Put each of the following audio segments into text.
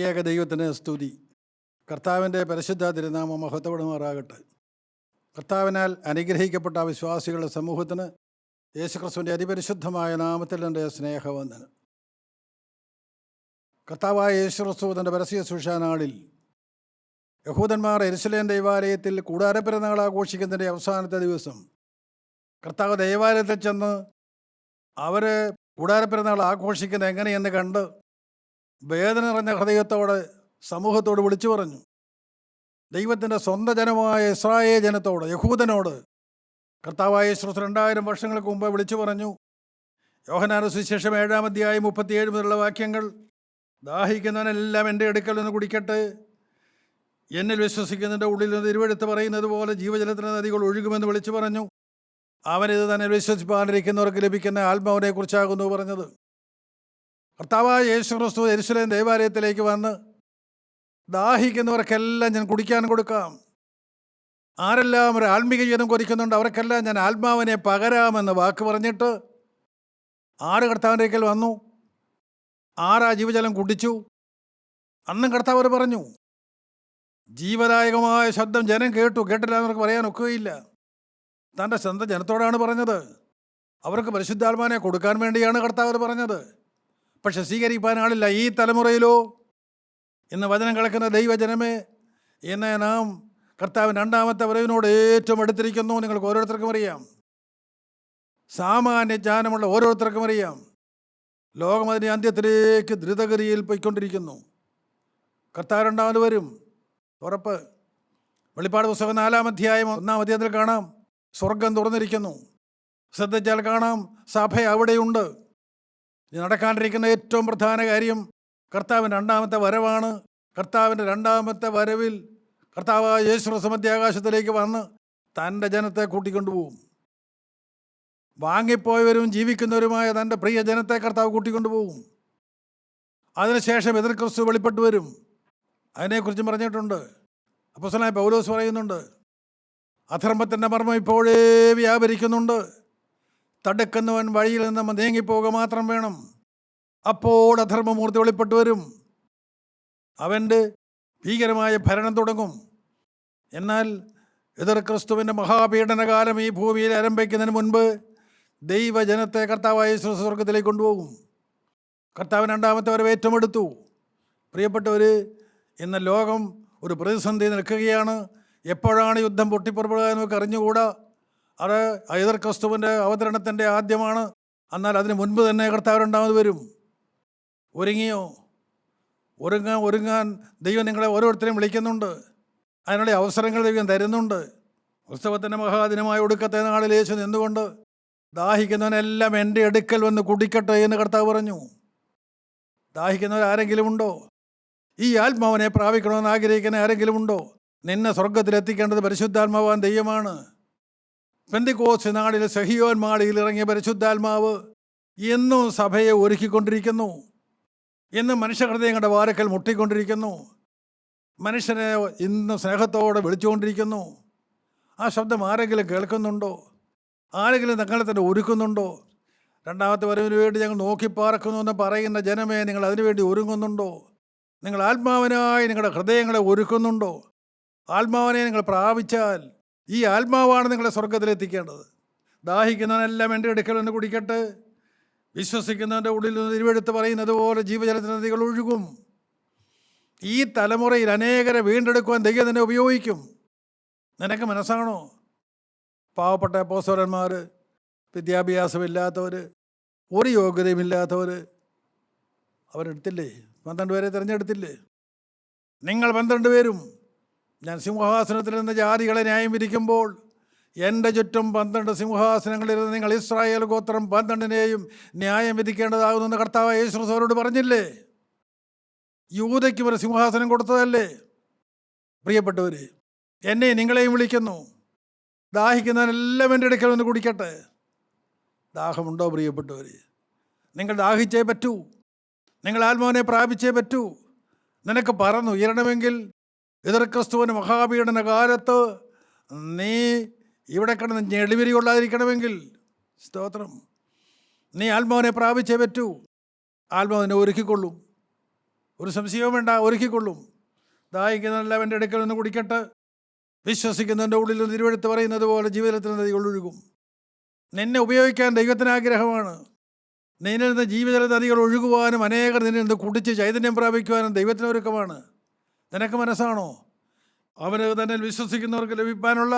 ത്രിയേക ദൈവത്തിന് സ്തുതി. കർത്താവിൻ്റെ പരിശുദ്ധ തിരുനാമം മഹത്വപ്പെടുമാറാകട്ടെ. കർത്താവിനാൽ അനുഗ്രഹിക്കപ്പെട്ട വിശ്വാസികളുടെ സമൂഹത്തിന് യേശുക്രിസ്തുവിൻ്റെ അതിപരിശുദ്ധമായ നാമത്തിൽ എൻ്റെ സ്നേഹവന്ദനം. കർത്താവായ യേശുക്രിസ്തു തൻ്റെ പരസ്യ ശുശ്രൂഷാനാളിൽ യഹൂദന്മാർ യെരുശലേം ദൈവാലയത്തിൽ കൂടാരപ്പെരുന്നാൾ ആഘോഷിക്കുന്നതിൻ്റെ അവസാനത്തെ ദിവസം കർത്താവ് ദൈവാലയത്തിൽ ചെന്ന് അവർ കൂടാരപ്പെരുന്നാൾ ആഘോഷിക്കുന്നത് എങ്ങനെയെന്ന് കണ്ട് വേദന നിറഞ്ഞ ഹൃദയത്തോടെ സമൂഹത്തോട് വിളിച്ചു പറഞ്ഞു. ദൈവത്തിൻ്റെ സ്വന്തം ജനമായ ഇസ്രായേൽ ജനത്തോട്, യഹൂദനോട് കർത്താവായ യേശു 2000 വർഷങ്ങൾക്ക് മുമ്പ് വിളിച്ചു പറഞ്ഞു. യോഹന്നാന്റെ സുവിശേഷം 7-ാം അധ്യായം 37 മുതലുള്ള വാക്യങ്ങൾ, ദാഹിക്കുന്നവനെല്ലാം എൻ്റെ അടുക്കൽ നിന്ന് കുടിക്കട്ടെ, എന്നിൽ വിശ്വസിക്കുന്നതിൻ്റെ ഉള്ളിൽ നിന്ന് തിരുവെഴുത്ത് പറയുന്നത് പോലെ ജീവജലത്തിന് നദികൾ ഒഴുകുമെന്ന് വിളിച്ചു പറഞ്ഞു. അവനിത് തന്നെ വിശ്വസിപ്പാനിരിക്കുന്നവർക്ക് ലഭിക്കുന്ന ആത്മാവിനെ കുറിച്ചാകുന്നു പറഞ്ഞത്. കർത്താവായ യേശുക്രിസ്തു യെരുശലേം ദേവാലയത്തിലേക്ക് വന്ന്, ദാഹിക്കുന്നവർക്കെല്ലാം ഞാൻ കുടിക്കാൻ കൊടുക്കാം, ആരെല്ലാം ഒരു ആത്മീക ജീവിതം കൊതിക്കുന്നുണ്ട് അവർക്കെല്ലാം ഞാൻ ആത്മാവിനെ പകരാമെന്ന് വാക്ക് പറഞ്ഞിട്ട് 6 കർത്താവിൻ്റെ അടുക്കൽ വന്നു. 6 ജീവജലം കുടിച്ചു. അന്നും കർത്താവ് പറഞ്ഞു, ജീവദായകമായ ശബ്ദം ജനം കേട്ടു. കേട്ടില്ല എന്നവർക്ക് പറയാൻ ഒക്കുകയില്ല. തൻ്റെ സ്വന്തം ജനത്തോടാണ് പറഞ്ഞത്. അവർക്ക് പരിശുദ്ധാത്മാവിനെ കൊടുക്കാൻ വേണ്ടിയാണ് കർത്താവ് പറഞ്ഞത്. പക്ഷെ സ്വീകരിക്കാൻ ആളില്ല. ഈ തലമുറയിലോ, ഇന്ന് വചനം കേൾക്കുന്ന ദൈവജനമേ, ഇന്ന് നാം കർത്താവിൻ്റെ 2ാമത്തെ വരവിനോട് ഏറ്റവും അടുത്തിരിക്കുന്നു. നിങ്ങൾക്ക് ഓരോരുത്തർക്കും അറിയാം, സാമാന്യ ജ്ഞാനമുള്ള ഓരോരുത്തർക്കും അറിയാം, ലോകം അതിൻ്റെ അന്ത്യത്തിലേക്ക് ദ്രുതഗതിയിൽ പോയിക്കൊണ്ടിരിക്കുന്നു. കർത്താവ് 2ാമത് വരും, ഉറപ്പ്. വെളിപ്പാട് പുസ്തകം 4-ാം അധ്യായം 1-ാം അധ്യായത്തിൽ കാണാം, സ്വർഗം തുറന്നിരിക്കുന്നു. ശ്രദ്ധിച്ചാൽ കാണാം, സഭ അവിടെയുണ്ട്. നടക്കാണ്ടിരിക്കുന്ന ഏറ്റവും പ്രധാന കാര്യം കർത്താവിൻ്റെ 2ാമത്തെ വരവാണ്. കർത്താവിൻ്റെ 2ാമത്തെ വരവിൽ കർത്താവായ യേശു മധ്യാകാശത്തിലേക്ക് വന്ന് തൻ്റെ ജനത്തെ കൂട്ടിക്കൊണ്ടുപോകും. വാങ്ങിപ്പോയവരും ജീവിക്കുന്നവരുമായ തൻ്റെ പ്രിയ ജനത്തെ കർത്താവ് കൂട്ടിക്കൊണ്ടുപോകും. അതിനുശേഷം എതിർ ക്രിസ്തു വെളിപ്പെട്ടു വരും. അതിനെക്കുറിച്ചും പറഞ്ഞിട്ടുണ്ട്. അപ്പോസ്തലനായ പൗലോസ് പറയുന്നുണ്ട്, അധർമ്മത്തിൻ്റെ മർമ്മം ഇപ്പോഴേ വ്യാപരിക്കുന്നുണ്ട്, തടുക്കുന്നവൻ വഴിയിൽ നിന്ന് നീങ്ങിപ്പോവുക മാത്രം വേണം. അപ്പോൾ അധർമ്മമൂർത്തി വെളിപ്പെട്ടു വരും. അവൻ്റെ ഭീകരമായ ഭരണം തുടങ്ങും. എന്നാൽ എതിർ ക്രിസ്തുവിൻ്റെ മഹാപീഡനകാലം ഈ ഭൂമിയിൽ ആരംഭിക്കുന്നതിന് മുൻപ് ദൈവജനത്തെ കർത്താവായ സ്വർഗത്തിലേക്ക് കൊണ്ടുപോകും. കർത്താവ് 2ാമത്തെ വരവ് ഏറ്റവും എടുത്തു. പ്രിയപ്പെട്ടവർ, ഇന്ന് ലോകം ഒരു പ്രതിസന്ധി നിൽക്കുകയാണ്. എപ്പോഴാണ് യുദ്ധം പൊട്ടിപ്പുറപ്പെടുക എന്ന് നമുക്ക് അറിഞ്ഞുകൂടാ. അത് എതിർ ക്രിസ്തുവിൻ്റെ അവതരണത്തിൻ്റെ ആദ്യമാണ്. എന്നാൽ അതിന് മുൻപ് തന്നെ കർത്താവ് 2ാമത് വരും. ഒരുങ്ങിയോ? ഒരുങ്ങാൻ ദൈവം നിങ്ങളെ ഓരോരുത്തരെയും വിളിക്കുന്നുണ്ട്. അതിനുള്ള അവസരങ്ങൾ ദൈവം തരുന്നുണ്ട്. ഉത്സവത്തിൻ്റെ മഹാദിനമായ ഒടുക്കത്തെ നാളിൽ യേശു നിന്നുകൊണ്ട്, ദാഹിക്കുന്നവനെല്ലാം എൻ്റെ അടുക്കൽ വന്ന് കുടിക്കട്ടെ എന്ന് കർത്താവ് പറഞ്ഞു. ദാഹിക്കുന്നവരാരെങ്കിലും ഉണ്ടോ? ഈ ആത്മാവിനെ പ്രാപിക്കണമെന്ന് ആഗ്രഹിക്കുന്ന ആരെങ്കിലും ഉണ്ടോ? നിന്നെ സ്വർഗത്തിലെത്തിക്കേണ്ടത് പരിശുദ്ധാത്മാവാൻ ദൈവമാണ്. പെന്തിക്കോസ്ത് നാളിൽ സഹിയോൻ മാളിയിൽ ഇറങ്ങിയ പരിശുദ്ധാത്മാവ് എന്നും സഭയെ ഒരുക്കിക്കൊണ്ടിരിക്കുന്നു. ഇന്നും മനുഷ്യഹൃദയങ്ങളുടെ വാരക്കൽ മുട്ടിക്കൊണ്ടിരിക്കുന്നു. മനുഷ്യനെ ഇന്ന് സ്നേഹത്തോടെ വിളിച്ചുകൊണ്ടിരിക്കുന്നു. ആ ശബ്ദം ആരെങ്കിലും കേൾക്കുന്നുണ്ടോ? ആരെങ്കിലും തങ്ങളെ തന്നെ ഒരുക്കുന്നുണ്ടോ? 2ാമത്തെ വരവിന് വേണ്ടി ഞങ്ങൾ നോക്കിപ്പാർക്കുന്നു എന്ന് പറയുന്ന ജനമേ, നിങ്ങൾ അതിനുവേണ്ടി ഒരുങ്ങുന്നുണ്ടോ? നിങ്ങൾ ആത്മാവിനായി നിങ്ങളുടെ ഹൃദയങ്ങളെ ഒരുക്കുന്നുണ്ടോ? ആത്മാവിനെ നിങ്ങൾ പ്രാപിച്ചാൽ ഈ ആത്മാവാണ് നിങ്ങളെ സ്വർഗത്തിലെത്തിക്കേണ്ടത്. ദാഹിക്കുന്നവനെല്ലാം എൻ്റെ അടുക്കൽ നിന്ന് കുടിക്കട്ടെ, വിശ്വസിക്കുന്നവൻ്റെ ഉള്ളിൽ നിന്ന് തിരുവെഴുത്ത് പറയുന്നത് പോലെ ജീവജലത്തിന് നദികൾ ഒഴുകും. ഈ തലമുറയിൽ അനേകരെ വീണ്ടെടുക്കുവാൻ ദൈവം തന്നെ ഉപയോഗിക്കും. നിനക്ക് മനസ്സാണോ? പാവപ്പെട്ട അപ്പോസ്തലന്മാർ, വിദ്യാഭ്യാസമില്ലാത്തവർ, ഒരു യോഗ്യതയുമില്ലാത്തവർ, അവരെടുത്തില്ലേ? 12 പേരെ തിരഞ്ഞെടുത്തില്ലേ? നിങ്ങൾ 12 പേരും ഞാൻ സിംഹാസനത്തിൽ നിന്ന് ജാതികളെ ന്യായം വിധിക്കുമ്പോൾ എൻ്റെ ചുറ്റും 12 സിംഹാസനങ്ങളിരുന്ന് നിങ്ങൾ ഇസ്രായേൽ ഗോത്രം 12നെയും ന്യായം വിധിക്കേണ്ടതാകുമെന്ന് കർത്താവ് യേശു അവരോട് പറഞ്ഞില്ലേ? യൂദയ്ക്കും ഒരു സിംഹാസനം കൊടുത്തതല്ലേ? പ്രിയപ്പെട്ടവർ, എന്നെ നിങ്ങളെയും വിളിക്കുന്നു. ദാഹിക്കുന്നവനെല്ലാം എൻ്റെ അടുക്കൽ ഒന്ന് കുടിക്കട്ടെ. ദാഹമുണ്ടോ പ്രിയപ്പെട്ടവർ? നിങ്ങൾ ദാഹിച്ചേ പറ്റൂ. നിങ്ങൾ ആത്മാവിനെ പ്രാപിച്ചേ പറ്റൂ. നിനക്ക് പറന്നുയരണമെങ്കിൽ എതിർ ക്രിസ്തുവിന് മഹാപീഡന കാലത്ത് നീ ഇവിടെ കിടന്ന് ഞെളിവിരി കൊള്ളാതിരിക്കണമെങ്കിൽ, സ്തോത്രം, നീ ആത്മാവിനെ പ്രാപിച്ചേ പറ്റൂ. ആത്മാവിനെ ഒരുക്കിക്കൊള്ളും. ഒരു സംശയവും വേണ്ട, ഒരുക്കിക്കൊള്ളും. ദാഹിക്കുന്നതെല്ലാം എൻ്റെ അടുക്കൽ നിന്ന് കുടിക്കട്ടെ. വിശ്വസിക്കുന്നതിൻ്റെ ഉള്ളിൽ തിരുവെഴുത്ത് പറയുന്നത് പോലെ ജീവിതത്തിൽ നദികൾ ഒഴുകും. നിന്നെ ഉപയോഗിക്കാൻ ദൈവത്തിന് ആഗ്രഹമാണ്. നിന്നിൽ നിന്ന് ജീവിതത്തിൽ നദികൾ ഒഴുകുവാനും അനേകർ നിന്നിൽ നിന്ന് കുടിച്ച് ചൈതന്യം പ്രാപിക്കുവാനും ദൈവത്തിന് ഒരുക്കമാണ്. നിനക്ക് മനസ്സാണോ? അവന് തന്നെ വിശ്വസിക്കുന്നവർക്ക് ലഭിക്കാനുള്ള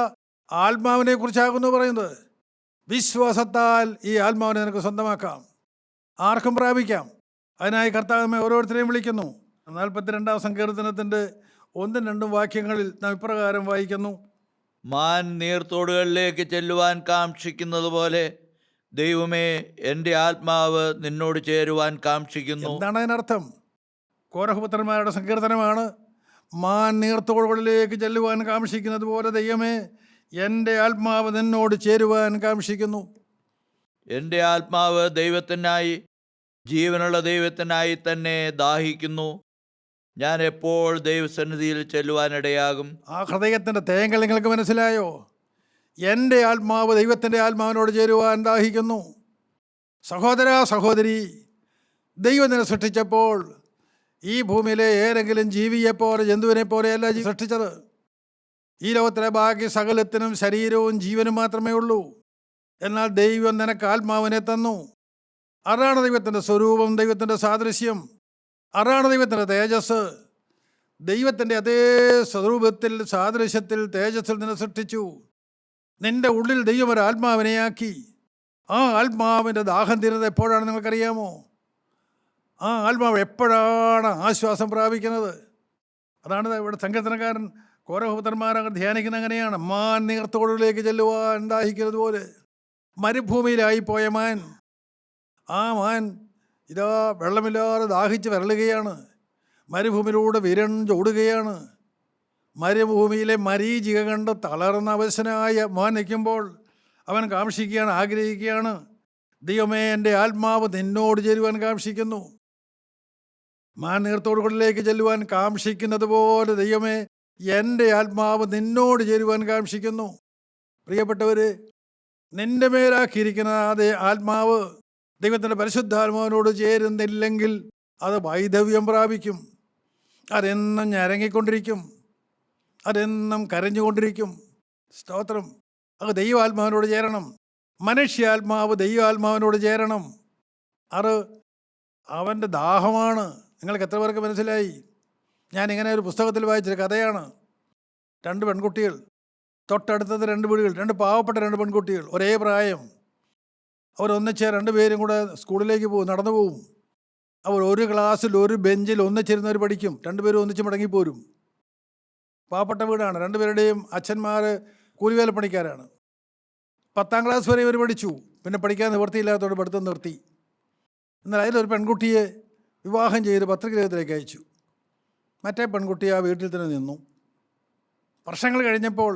ആത്മാവിനെ കുറിച്ചാകുന്നു പറയുന്നത്. വിശ്വാസത്താൽ ഈ ആത്മാവിനെ നിനക്ക് സ്വന്തമാക്കാം, ആർക്കും പ്രാപിക്കാം. അതിനായി കർത്താവ് ഓരോരുത്തരെയും വിളിക്കുന്നു. 42-ാം സങ്കീർത്തനത്തിൻ്റെ 1-2 വാക്യങ്ങളിൽ നാം ഇപ്രകാരം വായിക്കുന്നു: മാൻ നീർത്തോടുകളിലേക്ക് ചെല്ലുവാൻ കാക്ഷിക്കുന്നത് പോലെ ദൈവമേ, എൻ്റെ ആത്മാവ് നിന്നോട് ചേരുവാൻ കാക്ഷിക്കുന്നു. എന്താണ് അതിനർത്ഥം? കോരഹപുത്രന്മാരുടെ സങ്കീർത്തനമാണ്. മാൻ നീർത്തോടുകളിലേക്ക് ചെല്ലുവാൻ കാക്ഷിക്കുന്നത് പോലെ ദൈവമേ, എൻ്റെ ആത്മാവ് നിന്നോട് ചേരുവാൻ കാക്ഷിക്കുന്നു. എൻ്റെ ആത്മാവ് ദൈവത്തിനായി, ജീവനുള്ള ദൈവത്തിനായി തന്നെ ദാഹിക്കുന്നു. ഞാൻ എപ്പോൾ ദൈവസന്നിധിയിൽ ചെല്ലുവാനിടയാകും? ആ ഹൃദയത്തിൻ്റെ തേങ്ങൽ നിങ്ങൾക്ക് മനസ്സിലായോ? എൻ്റെ ആത്മാവ് ദൈവത്തിൻ്റെ ആത്മാവിനോട് ചേരുവാൻ ദാഹിക്കുന്നു. സഹോദര സഹോദരി, ദൈവം നിന്നെ സൃഷ്ടിച്ചപ്പോൾ ഈ ഭൂമിയിലെ ഏതെങ്കിലും ജീവിയെപ്പോലെ ജന്തുവിനെ പോലെയല്ല സൃഷ്ടിച്ചത്. ഈ ലോകത്തിലെ ബാക്കി സകലത്തിനും ശരീരവും ജീവനും മാത്രമേ ഉള്ളൂ. എന്നാൽ ദൈവം നിനക്ക് ആത്മാവിനെ തന്നു. അതാണ് ദൈവത്തിൻ്റെ സ്വരൂപം, ദൈവത്തിൻ്റെ സാദൃശ്യം, അതാണ് ദൈവത്തിൻ്റെ തേജസ്. ദൈവത്തിൻ്റെ അതേ സ്വരൂപത്തിൽ, സാദൃശ്യത്തിൽ, തേജസ്സിൽ നിന്നെ സൃഷ്ടിച്ചു. നിൻ്റെ ഉള്ളിൽ ദൈവം ഒരു ആത്മാവിനെയാക്കി. ആ ആത്മാവിൻ്റെ ദാഹം തീരുന്നത് എപ്പോഴാണ് നിങ്ങൾക്കറിയാമോ? ആ ആത്മാവ് എപ്പോഴാണ് ആശ്വാസം പ്രാപിക്കുന്നത്? അതാണ് ഇവിടെ സങ്കീർത്തനക്കാരൻ കോരഹപുത്രന്മാരങ്ങനെ ധ്യാനിക്കുന്ന അങ്ങനെയാണ്. മാൻ നീർത്തോടിലേക്ക് ചെല്ലുവാൻ ദാഹിക്കുന്നത് പോലെ. മരുഭൂമിയിലായിപ്പോയ മാൻ, ആ മാൻ ഇതാ വെള്ളമില്ലാതെ ദാഹിച്ച് വരളുകയാണ്. മരുഭൂമിയിലൂടെ വിരണ്ടോടുകയാണ്. മരുഭൂമിയിലെ മരീചിക കണ്ട് തളർന്ന അവശനായ മാൻ നിൽക്കുമ്പോൾ അവൻ കാക്ഷിക്കുകയാണ്, ആഗ്രഹിക്കുകയാണ്, ദൈവമേ, എൻ്റെ ആത്മാവ് നിന്നോട് ചേരുവാൻ കാക്ഷിക്കുന്നു. മാൻ നീർത്തോടുകളിലേക്ക് ചെല്ലുവാൻ കാക്ഷിക്കുന്നത് പോലെ ദൈവമേ, എൻ്റെ ആത്മാവ് നിന്നോട് ചേരുവാൻ കാക്ഷിക്കുന്നു. പ്രിയപ്പെട്ടവർ, നിൻ്റെ മേലാക്കിയിരിക്കുന്ന അതേ ആത്മാവ് ദൈവത്തിൻ്റെ പരിശുദ്ധാത്മാവിനോട് ചേരുന്നില്ലെങ്കിൽ അത് വൈധവ്യം പ്രാപിക്കും. അതെന്നും ഞരങ്ങിക്കൊണ്ടിരിക്കും, അതെന്നും കരഞ്ഞുകൊണ്ടിരിക്കും. സ്തോത്രം. അത് ദൈവാത്മാവിനോട് ചേരണം. മനുഷ്യാത്മാവ് ദൈവാത്മാവിനോട് ചേരണം. അത് അവൻ്റെ ദാഹമാണ്. നിങ്ങൾക്ക് എത്ര പേർക്ക് മനസ്സിലായി? ഞാനിങ്ങനെ ഒരു പുസ്തകത്തിൽ വായിച്ചൊരു കഥയാണ്. 2 പെൺകുട്ടികൾ, തൊട്ടടുത്തത് 2 വീടുകൾ, 2 പാവപ്പെട്ട 2 പെൺകുട്ടികൾ, ഒരേ പ്രായം. അവരൊന്നിച്ച് 2 പേരും കൂടെ സ്കൂളിലേക്ക് പോകും, നടന്നു പോവും. അവർ ഒരു ക്ലാസ്സിൽ ഒരു ബെഞ്ചിൽ ഒന്നിച്ചിരുന്നവർ പഠിക്കും. 2 പേരും ഒന്നിച്ച് മടങ്ങിപ്പോരും. പാവപ്പെട്ട വീടാണ്. 2 പേരുടെയും അച്ഛന്മാർ കൂലിവേലപ്പണിക്കാരാണ്. 10ാം ക്ലാസ് വരെ ഇവർ പഠിച്ചു. പിന്നെ പഠിക്കാൻ നിവൃത്തിയില്ലാത്തതോട് പഠിത്തം നിർത്തി. എന്നാൽ അതിലൊരു പെൺകുട്ടിയെ വിവാഹം ചെയ്ത് പത്രികത്തിലേക്ക് അയച്ചു. മറ്റേ പെൺകുട്ടി ആ വീട്ടിൽ തന്നെ നിന്നു. വർഷങ്ങൾ കഴിഞ്ഞപ്പോൾ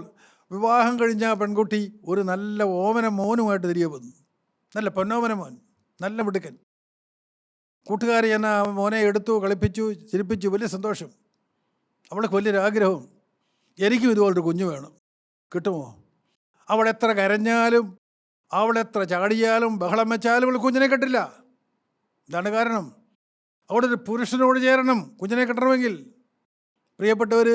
വിവാഹം കഴിഞ്ഞ ആ പെൺകുട്ടി ഒരു നല്ല ഓമന മോനുമായിട്ട് തിരികെ വന്നു. നല്ല പൊന്നോമന മോൻ, നല്ല മിടുക്കൻ. കൂട്ടുകാരി എന്നെ ആ മോനെ എടുത്തു, കളിപ്പിച്ചു, ചിരിപ്പിച്ചു. വലിയ സന്തോഷം. അവൾക്ക് വലിയൊരാഗ്രഹം, എനിക്കും ഇതുപോലൊരു കുഞ്ഞു വേണം. കിട്ടുമോ? അവളെത്ര കരഞ്ഞാലും, അവളെത്ര ചാടിയാലും, ബഹളം വെച്ചാലും അവൾ കുഞ്ഞിനെ കെട്ടില്ല. ഇതാണ് കാരണം. അവിടെ ഒരു പുരുഷനോട് ചേരണം കുഞ്ഞിനെ കെട്ടണമെങ്കിൽ. പ്രിയപ്പെട്ടവർ,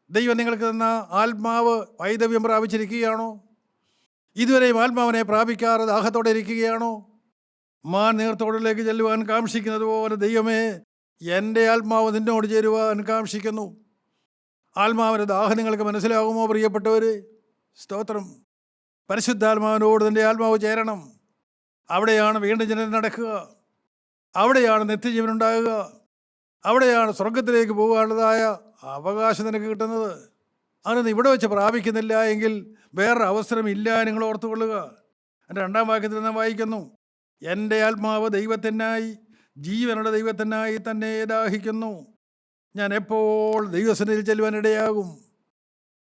ദൈവം നിങ്ങൾക്ക് തന്ന ആത്മാവ് വൈധവ്യം പ്രാപിച്ചിരിക്കുകയാണോ? ഇതുവരെയും ആത്മാവിനെ പ്രാപിക്കാതെ ദാഹത്തോടെ ഇരിക്കുകയാണോ? മാൻ നീർത്തോടിലേക്ക് ചെല്ലുവാൻ കാക്ഷിക്കുന്നത് പോലെ ദൈവമേ, എൻ്റെ ആത്മാവ് നിന്നോട് ചേരുവാൻ കാക്ഷിക്കുന്നു. ആത്മാവിൻ്റെ ദാഹം നിങ്ങൾക്ക് മനസ്സിലാകുമോ പ്രിയപ്പെട്ടവർ? സ്തോത്രം. പരിശുദ്ധാത്മാവിനോട് നിൻ്റെ ആത്മാവ് ചേരണം. അവിടെയാണ് വീണ്ടും ജനനം നടക്കുക, അവിടെയാണ് നിത്യജീവനുണ്ടാകുക, അവിടെയാണ് സ്വർഗത്തിലേക്ക് പോകാനുള്ളതായ അവകാശം നിനക്ക് കിട്ടുന്നത്. അതൊന്നും ഇവിടെ വെച്ച് പ്രാപിക്കുന്നില്ല എങ്കിൽ വേറൊരു അവസരമില്ല, നിങ്ങൾ ഓർത്തുകൊള്ളുക. എൻ്റെ 2ാം വാക്യത്തിൽ നാം വായിക്കുന്നു, എൻ്റെ ആത്മാവ് ദൈവത്തിനായി, ജീവനുള്ള ദൈവത്തിനായി തന്നെ ദാഹിക്കുന്നു. ഞാൻ എപ്പോൾ ദൈവസന്നിധിയിൽ ചെല്ലുവാനിടയാകും?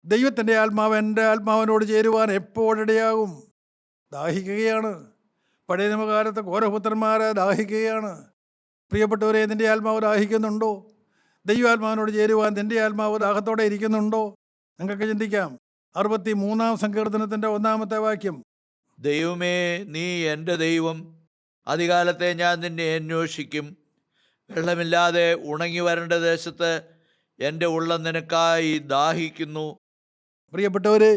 ദൈവത്തിൻ്റെ ആത്മാവ് എൻ്റെ ആത്മാവിനോട് ചേരുവാൻ എപ്പോഴിടയാകും? ദാഹിക്കുകയാണ്. പഴയ നിയമകാലത്ത് കോരഹപുത്രന്മാരെ ദാഹിക്കുകയാണ്. പ്രിയപ്പെട്ടവരെ, നിൻ്റെ ആത്മാവ് ദാഹിക്കുന്നുണ്ടോ? ദൈവാത്മാവിനോട് ചേരുവാൻ നിൻ്റെ ആത്മാവ് ദാഹത്തോടെ ഇരിക്കുന്നുണ്ടോ? നിങ്ങൾക്ക് ചിന്തിക്കാം. 63-ാം സങ്കീർത്തനത്തിൻ്റെ 1-ാമത്തെ വാക്യം, ദൈവമേ, നീ എൻ്റെ ദൈവം, അധികാലത്തെ ഞാൻ നിന്നെ അന്വേഷിക്കും. വെള്ളമില്ലാതെ ഉണങ്ങി വരേണ്ട ദേശത്ത് എൻ്റെ ഉള്ളം നിനക്കായി ദാഹിക്കുന്നു. പ്രിയപ്പെട്ടവരെ,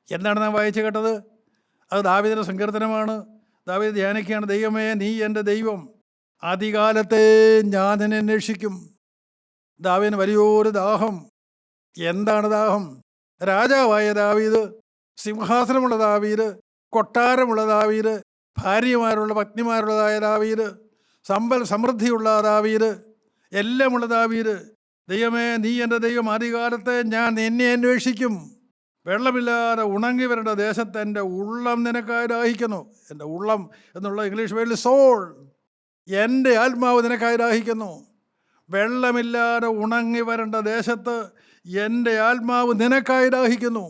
എന്താണ് നാം വായിച്ചു കേട്ടത്? അത് ദാവീദിന്റെ സങ്കീർത്തനമാണ്. ദാവീദ് ധ്യാനിക്കുകയാണ്, ദൈവമേ നീ എൻ്റെ ദൈവം, ആദികാലത്തെ ഞാൻ നിന്നെ അന്വേഷിക്കും. ദാവീദിന് വലിയൊരു ദാഹം. എന്താണ് ദാഹം? രാജാവായ ദാവീദ്, സിംഹാസനമുള്ള ദാവീദ്, കൊട്ടാരമുള്ള ദാവീദ്, ഭാര്യമാരുള്ള പത്നിമാരുള്ളതായ ദാവീദ്, സമ്പൽ സമൃദ്ധിയുള്ള ദാവീദ്, എല്ലാമുള്ള ദാവീദ്, ദൈവമേ നീ എൻ്റെ ദൈവം, ആദികാലത്തെ ഞാൻ നിന്നെ അന്വേഷിക്കും. വെള്ളമില്ലാതെ ഉണങ്ങി വരേണ്ട ദേശത്ത് എൻ്റെ ഉള്ളം നിനക്കായി ദാഹിക്കുന്നു. എൻ്റെ ഉള്ളം എന്നുള്ള ഇംഗ്ലീഷ് വേർഡിൽ സോൾ, എൻ്റെ ആത്മാവ് നിനക്കായി ദാഹിക്കുന്നു. വെള്ളമില്ലാതെ ഉണങ്ങി വരേണ്ട ദേശത്ത് എൻ്റെ ആത്മാവ് നിനക്കായി ദാഹിക്കുന്നു.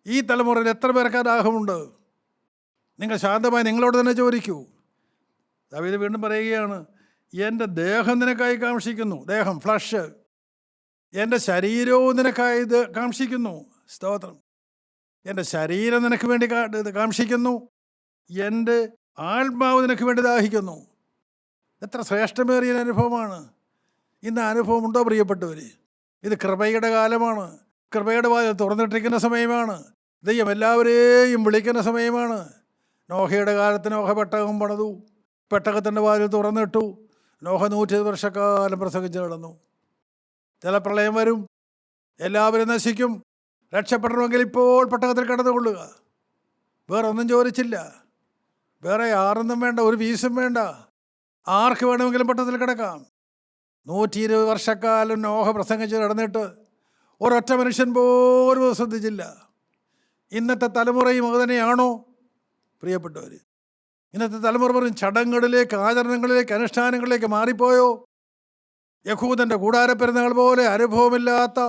ഈ തലമുറയിൽ എത്ര പേർക്ക് ദാഹമുണ്ട്? നിങ്ങൾ ശാന്തമായി നിങ്ങളോട് തന്നെ ചോദിക്കൂ. ദാവീദ് വീണ്ടും പറയുകയാണ്, എൻ്റെ ദേഹം നിനക്കായി കാംക്ഷിക്കുന്നു. ദേഹം, ഫ്ലഷ്. എൻ്റെ ശരീരവും നിനക്കായി ഇത് കാംക്ഷിക്കുന്നു. സ്തോത്രം. എൻ്റെ ശരീരം നിനക്ക് വേണ്ടി കാംക്ഷിക്കുന്നു. എൻ്റെ ആത്മാവ് നിനക്ക് വേണ്ടി ദാഹിക്കുന്നു. എത്ര ശ്രേഷ്ഠമേറിയ അനുഭവമാണ്. ഇന്ന് അനുഭവം ഉണ്ടോ പ്രിയപ്പെട്ടവർ? ഇത് കൃപയുടെ കാലമാണ്. കൃപയുടെ വാതിൽ തുറന്നിട്ടിരിക്കുന്ന സമയമാണ്. ദൈവം എല്ലാവരെയും വിളിക്കുന്ന സമയമാണ്. നോഹയുടെ കാലത്ത് നോഹ പെട്ടകം പണിതു. പെട്ടകത്തിൻ്റെ വാതിൽ തുറന്നിട്ടു. നോഹ 120 വർഷക്കാലം പ്രസംഗിച്ച് കിടന്നു. ജലപ്രളയം വരും, എല്ലാവരും നശിക്കും. രക്ഷപ്പെടണമെങ്കിൽ ഇപ്പോൾ പെട്ടകത്തിൽ കിടന്നുകൊള്ളുക. വേറെ ഒന്നും ചോദിച്ചില്ല. വേറെ ആറൊന്നും വേണ്ട, ഒരു വീസും വേണ്ട. ആർക്ക് വേണമെങ്കിലും പെട്ടകത്തിൽ കിടക്കാം. 120 വർഷക്കാലം നോഹ പ്രസംഗിച്ച് കിടന്നിട്ട് ഒരൊറ്റ മനുഷ്യൻ പോലും ശ്രദ്ധിച്ചില്ല. ഇന്നത്തെ തലമുറയും അത് തന്നെയാണോ പ്രിയപ്പെട്ടവർ? ഇന്നത്തെ തലമുറ വെറും ചടങ്ങുകളിലേക്ക്, ആചരണങ്ങളിലേക്ക്, അനുഷ്ഠാനങ്ങളിലേക്ക് മാറിപ്പോയോ? യഹൂദൻ്റെ കൂടാരപ്പെരുന്നാൾ പോലെ അനുഭവമില്ലാത്ത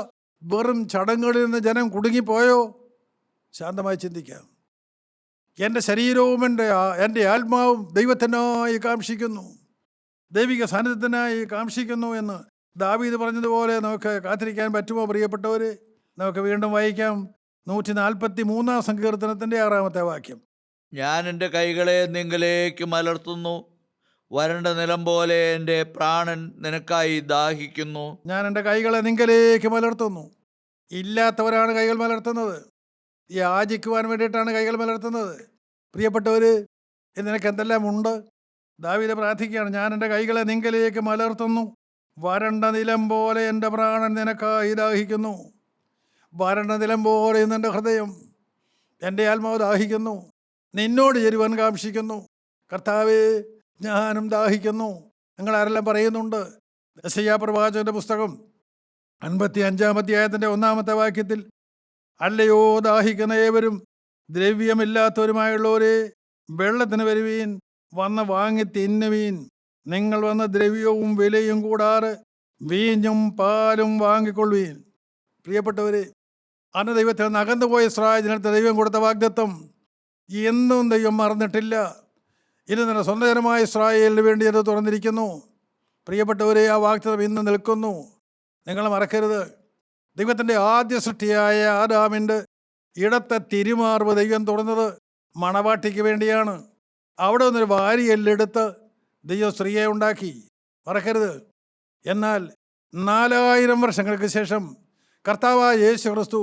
വെറും ചടങ്ങുകളിൽ നിന്ന് ജനം കുടുങ്ങിപ്പോയോ? ശാന്തമായി ചിന്തിക്കാം. എൻ്റെ ശരീരവും എൻ്റെ ആത്മാവും ദൈവത്തിനായി കാംക്ഷിക്കുന്നു, ദൈവിക സാന്നിധ്യത്തിനായി കാംക്ഷിക്കുന്നു എന്ന് ദാവീദ് പറഞ്ഞതുപോലെ നമുക്ക് കാത്തിരിക്കാൻ പറ്റുമോ പ്രിയപ്പെട്ടവർ? നമുക്ക് വീണ്ടും വായിക്കാം 143 സങ്കീർത്തനത്തിൻ്റെ 6-ാമത്തെ വാക്യം. ഞാൻ എൻ്റെ കൈകളെ നിങ്ങളിലേക്ക് മലർത്തുന്നു, വരണ്ട നിലം പോലെ എൻ്റെ പ്രാണൻ നിനക്കായി ദാഹിക്കുന്നു. ഞാൻ എൻ്റെ കൈകളെ നിങ്ങളിലേക്ക് മലർത്തുന്നു. ഇല്ലാത്തവരാണ് കൈകൾ മലർത്തുന്നത്. യാചിക്കുവാൻ വേണ്ടിയിട്ടാണ് കൈകൾ മലർത്തുന്നത്. പ്രിയപ്പെട്ടവർ, നിനക്ക് എന്തെല്ലാം ഉണ്ട്? ദാവീദ് പ്രാർത്ഥിക്കുകയാണ്, ഞാൻ എൻ്റെ കൈകളെ നിങ്ങളിലേക്ക് മലർത്തുന്നു, വരണ്ട നിലം പോലെ എൻ്റെ പ്രാണൻ നിനക്കായി ദാഹിക്കുന്നു. വരണ്ട നിലം പോലെ ഇന്ന് എൻ്റെ ഹൃദയം, എൻ്റെ ആത്മാവ് ദാഹിക്കുന്നു, നിന്നോട് ചേരുവാൻ കാംക്ഷിക്കുന്നു. കർത്താവേ, ഞാനും ദാഹിക്കുന്നു. നിങ്ങളാരെല്ലാം പറയുന്നുണ്ട്. യെശയ്യാ പ്രവാചകന്റെ പുസ്തകം 55-ാം അധ്യായത്തിൻ്റെ 1-ാമത്തെ വാക്യത്തിൽ, അല്ലയോ ദാഹിക്കുന്ന ഏവരും ദ്രവ്യമില്ലാത്തവരുമായുള്ളവരെ, വെള്ളത്തിന് വരുവീൻ, വന്ന് വാങ്ങി തിന്നുവീൻ. നിങ്ങൾ വന്ന് ദ്രവ്യവും വിലയും കൂടാതെ വീഞ്ഞും പാലും വാങ്ങിക്കൊള്ളുവീൻ. പ്രിയപ്പെട്ടവരെ, അന്ന് ദൈവത്തിൽ നിന്ന് അകന്നുപോയ ഇസ്രായേലിനടുത്ത് ദൈവം കൊടുത്ത വാഗ്ദത്തം എന്നും ദൈവം മറന്നിട്ടില്ല. ഇനി തന്നെ സ്വന്തം ജനമായ ഇസ്രായേലിന് വേണ്ടി അത് തുറന്നിരിക്കുന്നു. പ്രിയപ്പെട്ടവരെ, ആ വാഗ്ദത്തം ഇന്ന് നിൽക്കുന്നു. നിങ്ങൾ മറക്കരുത്. ദൈവത്തിൻ്റെ ആദ്യ സൃഷ്ടിയായ ആദാമിൻ്റെ ഇടത്തെ തിരുമാർവ് ദൈവം തുറന്നത് മണവാട്ടിക്ക് വേണ്ടിയാണ്. അവിടെ നിന്നൊരു വാരിയെല്ലെടുത്ത് ദൈവം സ്ത്രീയെ ഉണ്ടാക്കി. മറക്കരുത്. എന്നാൽ 4000 വർഷങ്ങൾക്ക് ശേഷം കർത്താവായ യേശു ക്രിസ്തു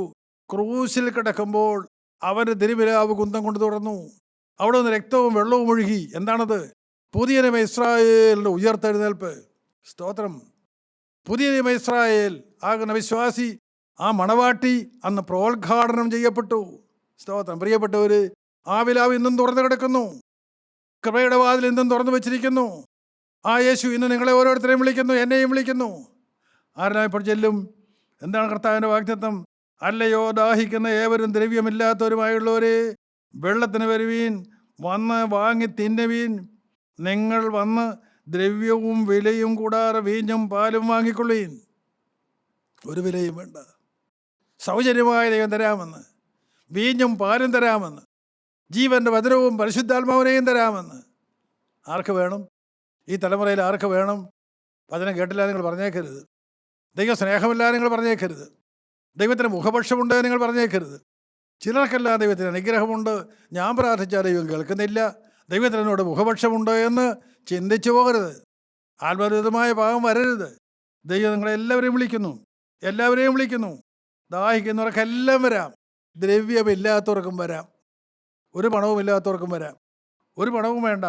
ക്രൂശിൽ കിടക്കുമ്പോൾ അവൻ്റെ തിരുവിലാവ് കുന്തം കൊണ്ട് തുറന്നു. അവിടെ നിന്ന് രക്തവും വെള്ളവും ഒഴുകി. എന്താണത്? പുതിയ നിയമ ഇസ്രായേലിൻ്റെ ഉയർത്തെഴുന്നേൽപ്പ്. സ്തോത്രം. പുതിയ നിയമ ഇസ്രായേൽ ആകുന്ന വിശ്വാസി, ആ മണവാട്ടി അന്ന് പ്രോദ്ഘാടനം ചെയ്യപ്പെട്ടു. സ്തോത്രം. പ്രിയപ്പെട്ടവർ, ആ വിലാവ് ഇന്നും തുറന്നു കിടക്കുന്നു. കൃപയുടെ വാതിൽ ഇന്നും തുറന്നു വെച്ചിരിക്കുന്നു. ആ യേശു ഇന്ന് നിങ്ങളെ ഓരോരുത്തരെയും വിളിക്കുന്നു, എന്നെയും വിളിക്കുന്നു. ആരെല്ലാം ഇപ്പോൾ ചെല്ലും? എന്താണ് കർത്താവിൻ്റെ വാഗ്ദത്തം? അല്ലയോ ദാഹിക്കുന്ന ഏവരും ദ്രവ്യമില്ലാത്തവരുമായുള്ളവരെ, വെള്ളത്തിന് വരുവീൻ, വന്ന് വാങ്ങി തിന്നുവീൻ. നിങ്ങൾ വന്ന് ദ്രവ്യവും വിലയും കൂടാതെ വീഞ്ഞും പാലും വാങ്ങിക്കൊള്ളുവീൻ. ഒരു വിലയും വേണ്ട, സൗജന്യമായ ദൈവം തരാമെന്ന്. വീഞ്ഞും പാലും തരാമെന്ന്. ജീവൻ്റെ വചനവും പരിശുദ്ധാത്മാവിനെയും തരാമെന്ന്. ആർക്ക് വേണം? ഈ തലമുറയിൽ ആർക്ക് വേണം? വചനം കേട്ടില്ല നിങ്ങൾ പറഞ്ഞേക്കരുത്. ദൈവ സ്നേഹമില്ല നിങ്ങൾ പറഞ്ഞേക്കരുത്. ദൈവത്തിന് മുഖപക്ഷമുണ്ട് നിങ്ങൾ പറഞ്ഞേക്കരുത്. ചിലർക്കെല്ലാം ദൈവത്തിന് അനുഗ്രഹമുണ്ട്, ഞാൻ പ്രാർത്ഥിച്ചാൽ ദൈവം കേൾക്കുന്നില്ല, ദൈവത്തിന് എന്നോട് മുഖപക്ഷമുണ്ട് എന്ന് ചിന്തിച്ചു പോകരുത്. ആത്മവിരുദ്ധമായ പാപം വരരുത്. ദൈവം നിങ്ങളെ എല്ലാവരെയും വിളിക്കുന്നു. ദാഹിക്കുന്നവർക്കെല്ലാം വരാം. ദ്രവ്യമില്ലാത്തവർക്കും വരാം. ഒരു പണവും ഇല്ലാത്തവർക്കും വരാം. ഒരു പണവും വേണ്ട,